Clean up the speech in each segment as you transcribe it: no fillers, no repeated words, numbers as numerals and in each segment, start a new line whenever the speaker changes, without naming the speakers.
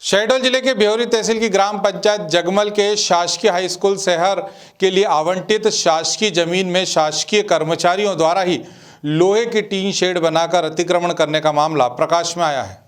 शहडोल जिले के ब्योहरी तहसील की ग्राम पंचायत जगमल के शासकीय हाई स्कूल शहर के लिए आवंटित शासकीय जमीन में शासकीय कर्मचारियों द्वारा ही लोहे की टीन शेड बनाकर अतिक्रमण करने का मामला प्रकाश में आया है।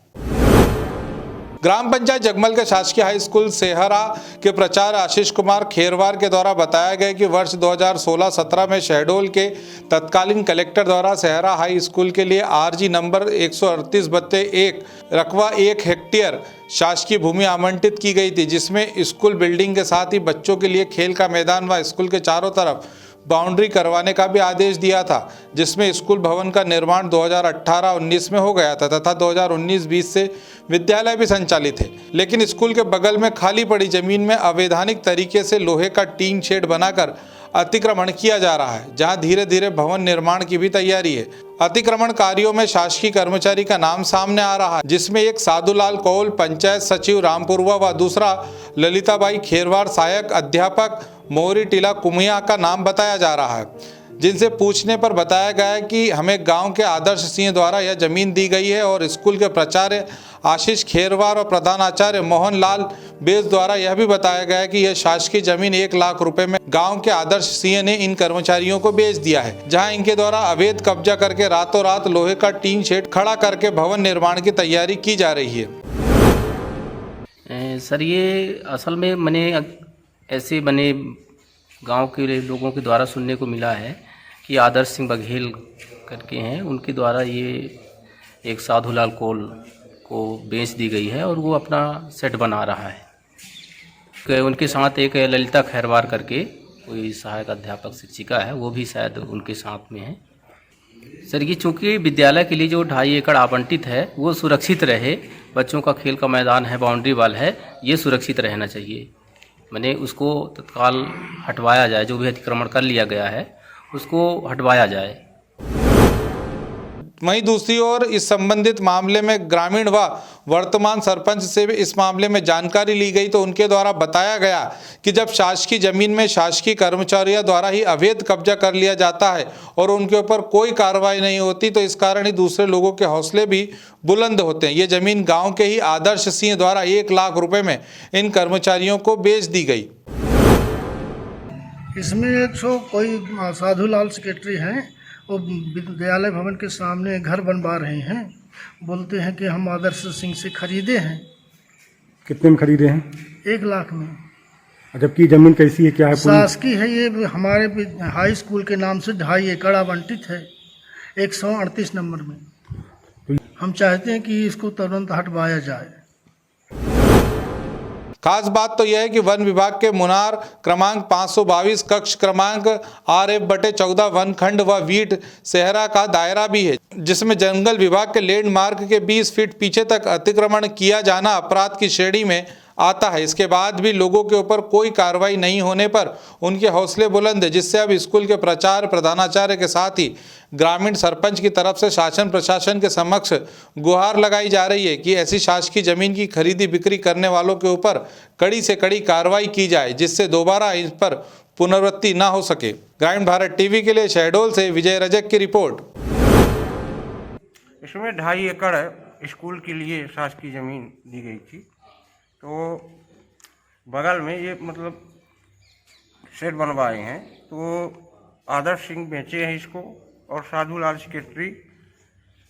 ग्राम पंचायत जगमल के शासकीय हाई स्कूल सेहरा के प्राचार्य आशीष कुमार खेरवार के द्वारा बताया गया कि वर्ष 2016-17 में शहडोल के तत्कालीन कलेक्टर द्वारा सेहरा हाई स्कूल के लिए आरजी नंबर 138/1 रकबा 1 हेक्टेयर शासकीय भूमि आवंटित की गई थी, जिसमें स्कूल बिल्डिंग के साथ ही बच्चों के लिए खेल का मैदान व स्कूल के चारों तरफ बाउंड्री करवाने का भी आदेश दिया था, जिसमें स्कूल भवन का निर्माण 2018-19 में हो गया था तथा 2019-20 से विद्यालय भी संचालित है। लेकिन स्कूल के बगल में खाली पड़ी जमीन में अवैधानिक तरीके से लोहे का टीन शेड बनाकर अतिक्रमण किया जा रहा है, जहां धीरे धीरे भवन निर्माण की भी तैयारी है। अतिक्रमण कार्यों में शासकीय कर्मचारी का नाम सामने आ रहा है, जिसमें एक साधुलाल कौल पंचायत सचिव रामपुरवा व दूसरा ललिताबाई खेरवार सहायक अध्यापक मोहरी टीला कुमिया का नाम बताया जा रहा है, जिनसे पूछने पर बताया गया है कि हमें गांव के आदर्श सिंह द्वारा यह जमीन दी गई है और स्कूल के प्राचार्य आशीष खेरवार और प्रधानाचार्य मोहन लाल बेस द्वारा यह भी बताया गया है कि यह शासकीय जमीन 1 लाख रुपए में गांव के आदर्श सिंह ने इन कर्मचारियों को बेच दिया है, जहां इनके द्वारा अवैध कब्जा करके रातों रात लोहे का टीन शेड खड़ा करके भवन निर्माण की तैयारी की जा रही है।
सर, ये असल में मैंने ऐसे बने गांव के लोगों के द्वारा सुनने को मिला है कि आदर्श सिंह बघेल करके हैं, उनके द्वारा ये एक साधुलाल कोल को बेच दी गई है और वो अपना सेट बना रहा है। उनके साथ एक ललिता खैरवार करके कोई सहायक अध्यापक शिक्षिका है, वो भी शायद उनके साथ में है। सर, ये चूँकि विद्यालय के लिए जो 2.5 एकड़ आवंटित है वो सुरक्षित रहे, बच्चों का खेल का मैदान है, बाउंड्री वाल है, ये सुरक्षित रहना चाहिए। मैंने उसको तत्काल हटवाया जाए, जो भी अतिक्रमण कर लिया गया है उसको हटवाया जाए।
वहीं दूसरी ओर इस संबंधित मामले में ग्रामीण व वर्तमान सरपंच से भी इस मामले में जानकारी ली गई, तो उनके द्वारा बताया गया कि जब शासकीय जमीन में शासकीय कर्मचारियों द्वारा ही अवैध कब्जा कर लिया जाता है और उनके ऊपर कोई कार्रवाई नहीं होती, तो इस कारण ही दूसरे लोगों के हौसले भी बुलंद होते हैं। ये जमीन गांव के ही आदर्श सिंह द्वारा 1 लाख रुपए में इन कर्मचारियों को बेच दी गई।
इसमें एक कोई साधुलाल सेक्रेटरी हैं, वो विद्यालय भवन के सामने घर बनवा रहे हैं, बोलते हैं कि हम आदर्श सिंह से खरीदे हैं।
कितने में खरीदे हैं?
1 लाख में।
जबकि जमीन कैसी है, क्या है?
शासकीय है, ये हमारे हाई स्कूल के नाम से 2.5 एकड़ आवंटित है 138 नंबर में।
तो
हम चाहते हैं कि इसको तुरंत हटवाया जाए।
खास बात तो यह है कि वन विभाग के मुनार क्रमांक 522 कक्ष क्रमांक RF/14 वनखंड व वीट सेहरा का दायरा भी है, जिसमें जंगल विभाग के लैंडमार्क के 20 फीट पीछे तक अतिक्रमण किया जाना अपराध की श्रेणी में आता है। इसके बाद भी लोगों के ऊपर कोई कार्रवाई नहीं होने पर उनके हौसले बुलंद है, जिससे अब स्कूल के प्राचार्य प्रधानाचार्य के साथ ही ग्रामीण सरपंच की तरफ से शासन प्रशासन के समक्ष गुहार लगाई जा रही है कि ऐसी शासकीय जमीन की खरीदी बिक्री करने वालों के ऊपर कड़ी से कड़ी कार्रवाई की जाए, जिससे दोबारा इस पर पुनरावृत्ति ना हो सके। ग्रामीण भारत टीवी के लिए शहडोल से विजय रजक की रिपोर्ट।
इसमें 2.5 एकड़ स्कूल के लिए शासकीय जमीन दी गई थी, तो बगल में ये मतलब शेड बनवाए हैं, तो आदर्श सिंह बेचे हैं इसको और साधुलाल सेक्रेटरी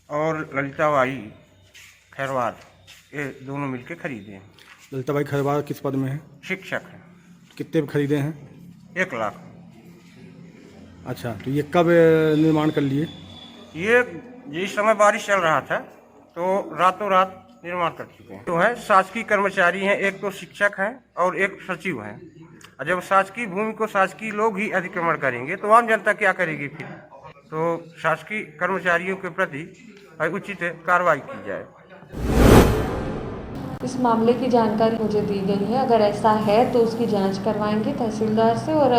और ललिताबाई खैरवार ये दोनों मिलके खरीदे हैं।
ललिताबाई खैरवार किस पद में है?
शिक्षक हैं।
कितने में खरीदे हैं?
1 लाख।
अच्छा, तो ये कब निर्माण कर लिए?
ये जिस समय बारिश चल रहा था तो रातों रात निर्माण कर चुके हैं। तो है शासकीय कर्मचारी हैं, एक तो शिक्षक हैं और एक सचिव हैं। और जब शासकीय भूमि को शासकीय लोग ही अतिक्रमण करेंगे तो आम जनता क्या करेगी फिर? तो शासकीय कर्मचारियों के प्रति उचित कार्रवाई की जाए।
इस मामले की जानकारी मुझे दी गई है। अगर ऐसा है तो उसकी जांच करवाएंगे तहसीलदार से और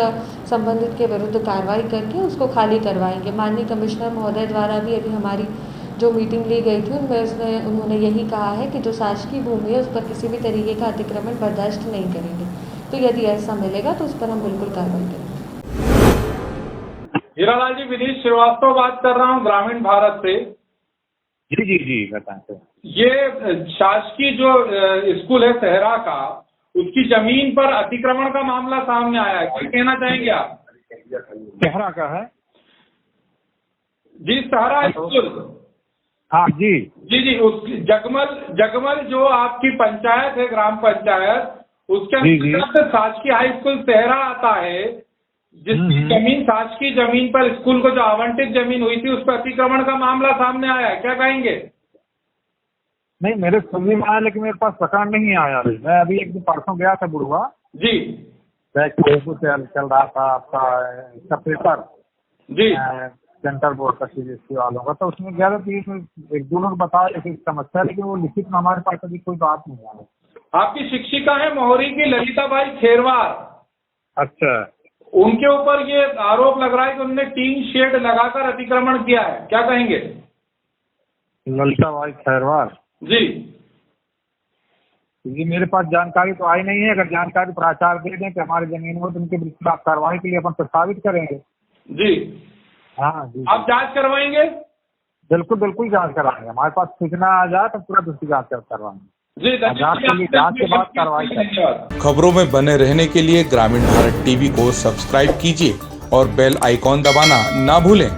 संबंधित के विरुद्ध कार्रवाई करके उसको खाली करवाएंगे। माननीय कमिश्नर महोदय द्वारा भी अभी हमारी जो मीटिंग ली गई थी उनमें उन्होंने यही कहा है कि जो शासकीय भूमि है उस पर किसी भी तरीके का अतिक्रमण बर्दाश्त नहीं करेंगे। तो यदि ऐसा मिलेगा तो उस पर हम बिल्कुल कार्रवाई करेंगे।
हीरालाल जी, विनीत श्रीवास्तव बात कर रहा हूँ ग्रामीण भारत से।
जी जी जी बताएं तो।
ये शासकीय जो स्कूल है सहरा का, उसकी जमीन पर अतिक्रमण का मामला सामने आया है, क्या कहना चाहेंगे आप?
सहरा का है?
जी सहरा स्कूल।
हाँ जी
जी जी, उस जगमल जो आपकी पंचायत है, ग्राम पंचायत, उसके
जी, जी।
अंतर्गत शासकीय हाई स्कूल सहरा आता है, जिसकी जमीन शासकीय जमीन पर स्कूल को जो आवंटित जमीन हुई थी उस पर अतिक्रमण का मामला सामने आया है, क्या कहेंगे?
नहीं, मेरे सुनने में आया लेकिन मेरे पास प्रकरण नहीं आया अभी। मैं अभी एक दिन परसों गया था बुढ़वा
जी
चल रहा था आपका इसका पेपर
जी
सेंट्रल बोर्ड का सीबीएसई वालों का, तो उसमें गया था तो इसमें एक दो लोग बताया जैसे समस्या, लेकिन वो लिखित में हमारे पास अभी कोई बात नहीं आई।
आपकी शिक्षिका है मोहरी की ललिताबाई खेरवार,
अच्छा,
उनके ऊपर ये आरोप लग रहा है कि उन्होंने टीन शेड लगाकर अतिक्रमण किया है, क्या कहेंगे?
ललिताबाई खैरवार
जी
जी, मेरे पास जानकारी तो आई नहीं है। अगर जानकारी प्राचार्य दे दें कि हमारी जमीन हो तो उनके विरुद्ध आप कार्रवाई के लिए अपन प्रस्तावित करेंगे।
जी,
हाँ जी,
आप जांच करवाएंगे?
बिल्कुल बिल्कुल जांच कराएंगे। हमारे पास सूचना आ जाए तो तुरंत उसकी जांच करवाएंगे।
जी,
जांच के बाद कार्रवाई करेंगे।
खबरों में बने रहने के लिए ग्रामीण भारत टीवी को सब्सक्राइब कीजिए और बेल आइकॉन दबाना ना भूलें।